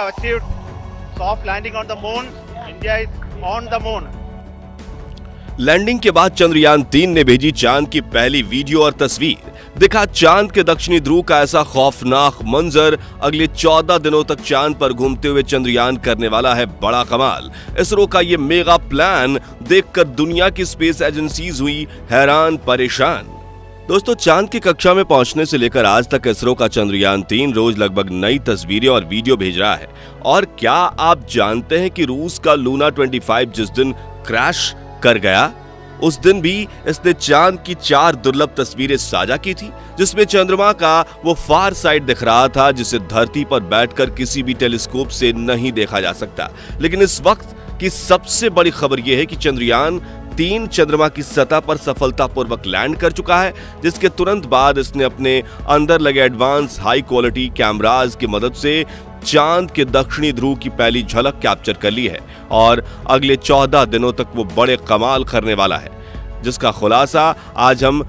have achieved soft landing on the moon. India is on the moon. Landing के बाद चंद्रयान-3 ने भेजी चांद की पहली वीडियो और तस्वीर। दिखा चांद के दक्षिणी ध्रुव का ऐसा खौफनाक मंजर। अगले 14 दिनों तक चांद पर घूमते हुए चंद्रयान करने वाला है बड़ा कमाल। इसरो का ये मेगा प्लान देखकर दुनिया की स्पेस एजेंसीज हुई हैरान परेशान। दोस्तों, चांद की कक्षा में पहुंचने से लेकर आज तक इसरो का चंद्रयान-3 रोज लगभग नई तस्वीरें और वीडियो भेज रहा है। और क्या आप जानते हैं कि रूस का लूना 25 जिस दिन क्रैश कर गया, उस दिन भी इसने चांद की 4 दुर्लभ तस्वीरें साझा की थी, जिसमें चंद्रमा का वो फार साइड दिख रहा था जिसे धरती पर बैठकर किसी भी टेलीस्कोप से नहीं देखा जा सकता। लेकिन इस वक्त की सबसे बड़ी खबर यह है कि चंद्रयान-3 चंद्रमा की सतह पर सफलतापूर्वक लैंड कर चुका है, जिसके तुरंत बाद इसने अपने अंदर लगे एडवांस हाई क्वालिटी कैमराज की मदद से चांद के दक्षिणी ध्रुव की पहली झलक कैप्चर कर ली है और अगले 14 दिनों तक वो बड़े कमाल करने वाला है, जिसका खुलासा आज हम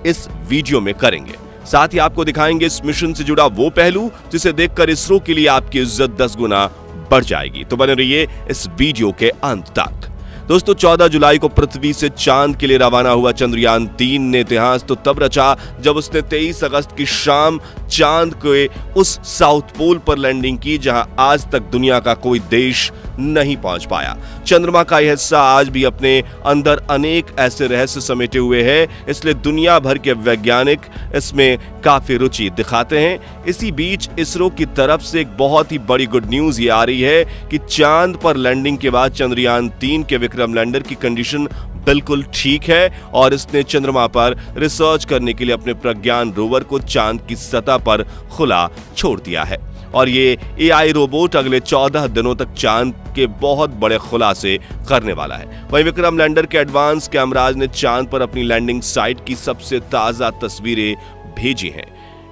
इस वीडियो में करेंगे। साथ ही आपको दिखाएंगे इस मिशन से जुड़ा वो पहलू जिसे देखकर इसरो के लिए आपकी इज्जत 10 गुना बढ़ जाएगी। तो बने रहिए इस वीडियो के अंत तक। दोस्तों, 14 जुलाई को पृथ्वी से चांद के लिए रवाना हुआ चंद्रयान-3 ने इतिहास तो तब रचा जब उसने 23 अगस्त की शाम चांद के उस साउथ पोल पर लैंडिंग की जहां आज तक दुनिया का कोई देश नहीं पहुंच पाया। चंद्रमा का यह हिस्सा आज भी अपने अंदर अनेक ऐसे रहस्य समेटे हुए है, इसलिए दुनिया भर के वैज्ञानिक इसमें काफी रुचि दिखाते हैं। इसी बीच इसरो की तरफ से एक बहुत ही बड़ी गुड न्यूज ये आ रही है कि चांद पर लैंडिंग के बाद चंद्रयान-3 के विक्रम लैंडर की कंडीशन बिल्कुल ठीक है और इसने चंद्रमा पर रिसर्च करने के लिए अपने प्रज्ञान रोवर को चांद की सतह पर खुला छोड़ दिया है। और ये एआई रोबोट अगले 14 दिनों तक चांद के बहुत बड़े खुलासे करने वाला है। वहीं विक्रम लैंडर के एडवांस कैमराज ने चांद पर अपनी लैंडिंग साइट की सबसे ताजा तस्वीरें भेजी हैं।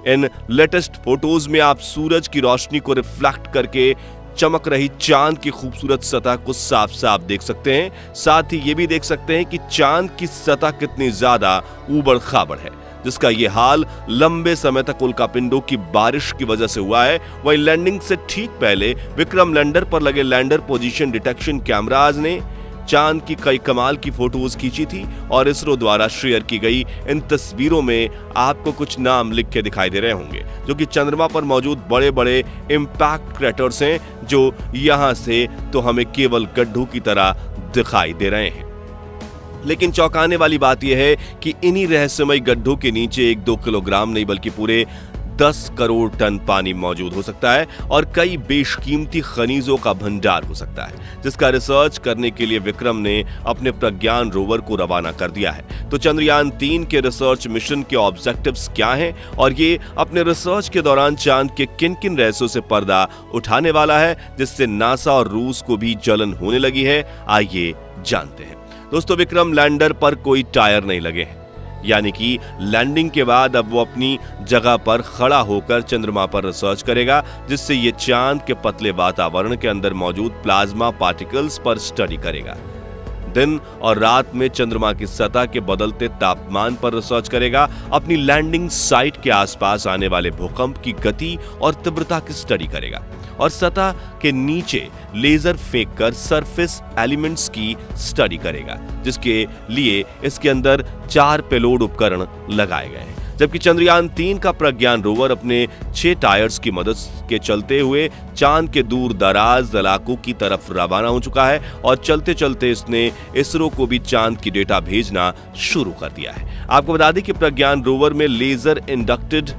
इन लेटेस्ट फोटोज में आप सूरज की रोशनी को रिफ्लेक्ट करके चमक रही चांद की खूबसूरत सतह को साफ साफ देख सकते हैं। साथ ही ये भी देख सकते हैं कि चांद की सतह कितनी ज्यादा ऊबड़ खाबड़ है, जिसका ये हाल लंबे समय तक उल्कापिंडों की बारिश की वजह से हुआ है। वहीं लैंडिंग से ठीक पहले विक्रम लैंडर पर लगे लैंडर पोजीशन डिटेक्शन कैमराज ने चांद की कई कमाल की फोटोज खींची थी और इसरो द्वारा शेयर की गई इन तस्वीरों में आपको कुछ नाम लिख के दिखाई दे रहे होंगे, जो कि चंद्रमा पर मौजूद बड़े बड़े इंपैक्ट क्रैटर्स हैं, जो यहां से तो हमें केवल गड्ढों की तरह दिखाई दे रहे हैं। लेकिन चौंकाने वाली बात यह है कि इन्हीं रहस्यमय गड्ढों के नीचे 1-2 किलोग्राम नहीं बल्कि पूरे 10 करोड़ टन पानी मौजूद हो सकता है और कई बेशकीमती खनिजों का भंडार हो सकता है, जिसका रिसर्च करने के लिए विक्रम ने अपने प्रज्ञान रोवर को रवाना कर दिया है। तो चंद्रयान-3 के रिसर्च मिशन के ऑब्जेक्टिव्स क्या हैं और ये अपने रिसर्च के दौरान चांद के किन किन रहस्यों से पर्दा उठाने वाला है, जिससे नासा और रूस को भी जलन होने लगी है, आइए जानते हैं। दोस्तों, विक्रम लैंडर पर कोई टायर नहीं लगे हैं, यानी कि लैंडिंग के बाद अब वो अपनी जगह पर खड़ा होकर चंद्रमा पर रिसर्च करेगा, जिससे ये चांद के पतले वातावरण के अंदर मौजूद प्लाज्मा पार्टिकल्स पर स्टडी करेगा। दिन और रात में चंद्रमा की सतह के बदलते तापमान पर रिसर्च करेगा, अपनी लैंडिंग साइट के आसपास आने वाले भूकंप की गति और तीव्रता की स्टडी करेगा और सतह के नीचे लेजर फेंककर सरफेस एलिमेंट्स की स्टडी करेगा, जिसके लिए इसके अंदर 4 पेलोड उपकरण लगाए गए हैं। जबकि चंद्रयान-3 का प्रज्ञान रोवर अपने 6 टायर्स की मदद के चलते हुए चांद के दूर दराज इलाकों की तरफ रवाना हो चुका है और चलते चलते इसने इसरो को भी चांद की डेटा भेजना शुरू कर दिया है। आपको बता दें कि प्रज्ञान रोवर में लेजर इंडक्टेड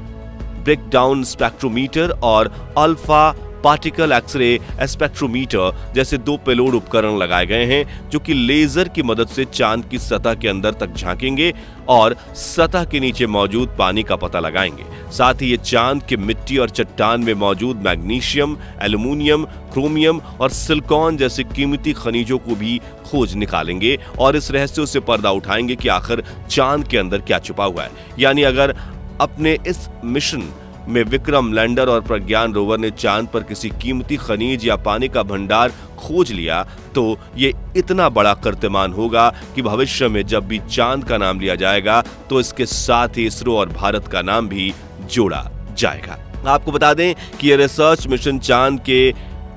ब्रेकडाउन स्पेक्ट्रोमीटर और अल्फा पार्टिकल एक्सरे स्पेक्ट्रोमीटर जैसे 2 पेलोड उपकरण लगाए गए हैं, जो कि लेजर की मदद से चांद की सतह के अंदर तक झांकेंगे और सतह के नीचे मौजूद पानी का पता लगाएंगे। साथ ही ये चांद के मिट्टी और चट्टान में मौजूद मैग्नीशियम, एल्युमिनियम, क्रोमियम और सिलिकॉन जैसे कीमती खनिजों को भी खोज निकालेंगे और इस रहस्यों से पर्दा उठाएंगे कि आखिर चांद के अंदर क्या छुपा हुआ है। यानी अगर अपने इस मिशन में विक्रम लैंडर और प्रज्ञान रोवर ने चांद पर किसी कीमती खनिज या पानी का भंडार खोज लिया, तो ये इतना बड़ा कीर्तिमान होगा कि भविष्य में जब भी चांद का नाम लिया जाएगा तो इसके साथ ही इसरो और भारत का नाम भी जोड़ा जाएगा। आपको बता दें कि ये रिसर्च मिशन चांद के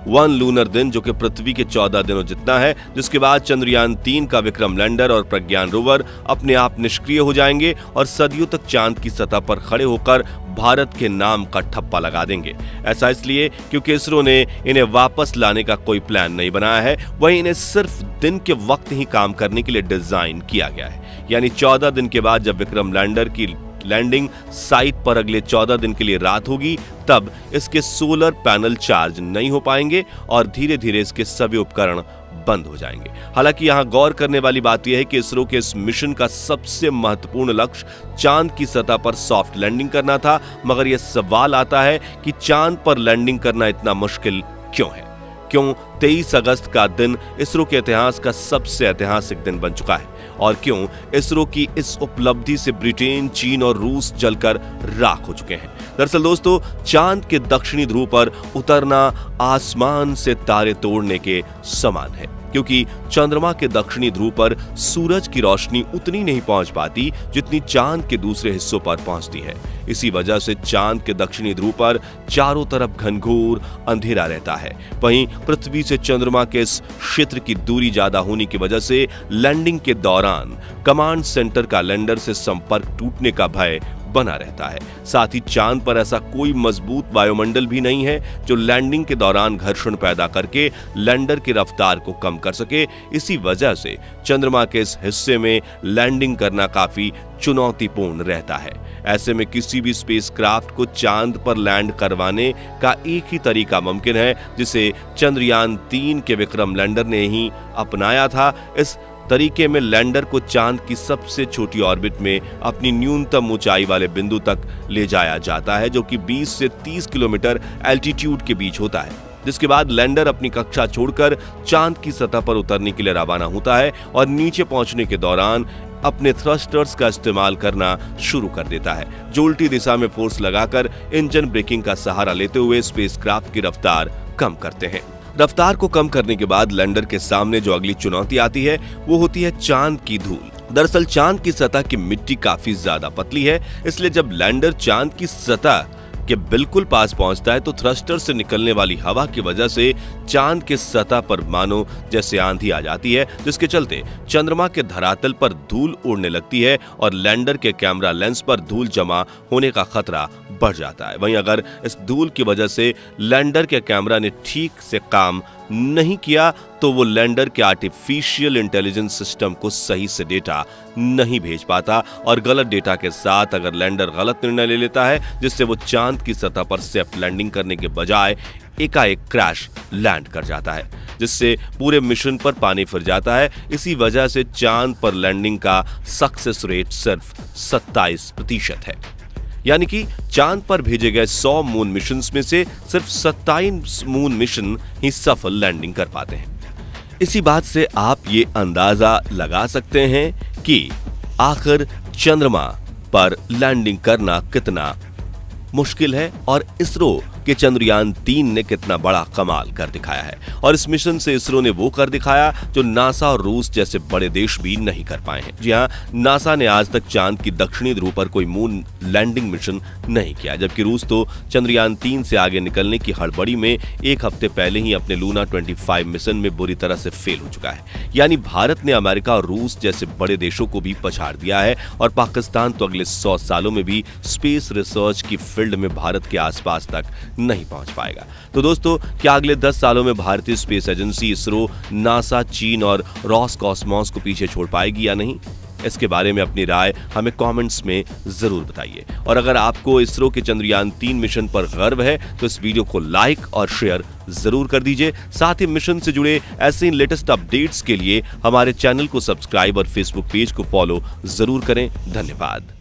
1 लूनर दिन, जो कि पृथ्वी के 14 दिनों जितना है, जिसके बाद चंद्रयान 3 का विक्रम लैंडर और प्रज्ञान रोवर अपने आप निष्क्रिय हो जाएंगे और सदियों तक चांद की सतह पर खड़े होकर भारत के नाम का ठप्पा लगा देंगे। ऐसा इसलिए क्योंकि इसरो ने इन्हें वापस लाने का कोई प्लान नहीं बनाया है, वहीं इन्हें सिर्फ दिन के वक्त ही काम करने के लिए डिजाइन किया गया है। यानी 14 दिन के बाद जब विक्रम लैंडर की लैंडिंग साइट पर अगले 14 दिन के लिए रात होगी, तब इसके सोलर पैनल चार्ज नहीं हो पाएंगे और धीरे धीरे इसके सभी उपकरण बंद हो जाएंगे। हालांकि यहां गौर करने वाली बात यह है कि इसरो के इस मिशन का सबसे महत्वपूर्ण लक्ष्य चांद की सतह पर सॉफ्ट लैंडिंग करना था, मगर यह सवाल आता है कि चांद पर लैंडिंग करना इतना मुश्किल क्यों है? क्यों 23 अगस्त का दिन इसरो के इतिहास का सबसे ऐतिहासिक दिन बन चुका है? और क्यों इसरो की इस उपलब्धि से ब्रिटेन, चीन और रूस जलकर राख हो चुके हैं? दरअसल दोस्तों, चांद के दक्षिणी ध्रुव पर उतरना आसमान से तारे तोड़ने के समान है, क्योंकि चंद्रमा के दक्षिणी ध्रुव पर सूरज की रोशनी उतनी नहीं पहुंच पाती जितनी चांद के दूसरे हिस्सों पर पहुंचती है। इसी वजह से चांद के दक्षिणी ध्रुव पर चारों तरफ घनघोर अंधेरा रहता है। वहीं पृथ्वी से चंद्रमा के इस क्षेत्र की दूरी ज्यादा होने की वजह से लैंडिंग के दौरान कमांड सेंटर का लैंडर से संपर्क टूटने का भय बना रहता है। साथ ही चांद पर ऐसा कोई मजबूत वायुमंडल भी नहीं है जो लैंडिंग के दौरान घर्षण पैदा करके लैंडर की रफ्तार को कम कर सके। इसी वजह से चंद्रमा के इस हिस्से में लैंडिंग करना काफी चुनौतीपूर्ण रहता है। ऐसे में किसी भी स्पेसक्राफ्ट को चांद पर लैंड करवाने का एक ही तरीका मुमकिन है, जिसे चंद्रयान 3 के विक्रम लैंडर ने ही अपनाया था। इस तरीके में लैंडर को चांद की सबसे छोटी ऑर्बिट में अपनी न्यूनतम ऊंचाई वाले बिंदु तक ले जाया जाता है, जो कि 20 से 30 किलोमीटर एल्टीट्यूड के बीच होता है, जिसके बाद लैंडर अपनी कक्षा छोड़कर चांद की सतह पर उतरने के लिए रवाना होता है और नीचे पहुंचने के दौरान अपने थ्रस्टर्स का इस्तेमाल करना शुरू कर देता है, जो उल्टी दिशा में फोर्स लगाकर इंजन ब्रेकिंग का सहारा लेते हुए स्पेसक्राफ्ट की रफ्तार कम करते हैं। रफ्तार को कम करने के बाद लैंडर के सामने जो अगली चुनौती आती है वो होती है चांद की धूल। दरअसल चांद की सतह की मिट्टी काफी ज्यादा पतली है, इसलिए जब लैंडर चांद की सतह के बिल्कुल पास पहुंचता है तो थ्रस्टर से निकलने वाली हवा की वजह से चांद के सतह पर मानो जैसे आंधी आ जाती है, जिसके चलते चंद्रमा के धरातल पर धूल उड़ने लगती है और लैंडर के कैमरा लेंस पर धूल जमा होने का खतरा बढ़ जाता है। वहीं अगर इस धूल की वजह से लैंडर के कैमरा ने ठीक से काम नहीं किया तो वो लैंडर के आर्टिफिशियल इंटेलिजेंस सिस्टम को सही से डेटा नहीं भेज पाता और गलत डेटा के साथ अगर लैंडर गलत निर्णय ले लेता है, जिससे वो चांद की सतह पर सेफ लैंडिंग करने के बजाय एकाएक क्रैश लैंड कर जाता है, जिससे पूरे मिशन पर पानी फिर जाता है। इसी वजह से चांद पर लैंडिंग का सक्सेस रेट सिर्फ 27% है। यानी कि चांद पर भेजे गए 100 मून मिशंस में से सिर्फ 27 मून मिशन ही सफल लैंडिंग कर पाते हैं। इसी बात से आप ये अंदाजा लगा सकते हैं कि आखिर चंद्रमा पर लैंडिंग करना कितना मुश्किल है और इसरो कि चंद्रयान 3 ने कितना बड़ा कमाल कर दिखाया है। और इस मिशन से इसरो ने वो कर दिखाया जो नासा और रूस जैसे बड़े देश भी नहीं कर पाए हैं। जी हां, नासा ने आज तक चांद की दक्षिणी ध्रुव पर कोई मून लैंडिंग मिशन नहीं किया, जबकि रूस तो चंद्रयान 3 से आगे निकलने की हड़बड़ी में एक हफ्ते पहले ही अपने लूना 25 मिशन में बुरी तरह से फेल हो चुका है। यानी भारत ने अमेरिका और रूस जैसे बड़े देशों को भी पछाड़ दिया है और पाकिस्तान तो अगले 100 सालों में भी स्पेस रिसर्च की फील्ड में भारत के आसपास तक नहीं पहुंच पाएगा। तो दोस्तों, क्या अगले 10 सालों में भारतीय स्पेस एजेंसी इसरो, नासा, चीन और रॉसकॉस्मॉस को पीछे छोड़ पाएगी या नहीं? इसके बारे में अपनी राय हमें कमेंट्स में जरूर बताइए। और अगर आपको इसरो के चंद्रयान 3 मिशन पर गर्व है तो इस वीडियो को लाइक और शेयर जरूर कर दीजिए। साथ ही मिशन से जुड़े ऐसे ही लेटेस्ट अपडेट्स के लिए हमारे चैनल को सब्सक्राइब और फेसबुक पेज को फॉलो जरूर करें। धन्यवाद।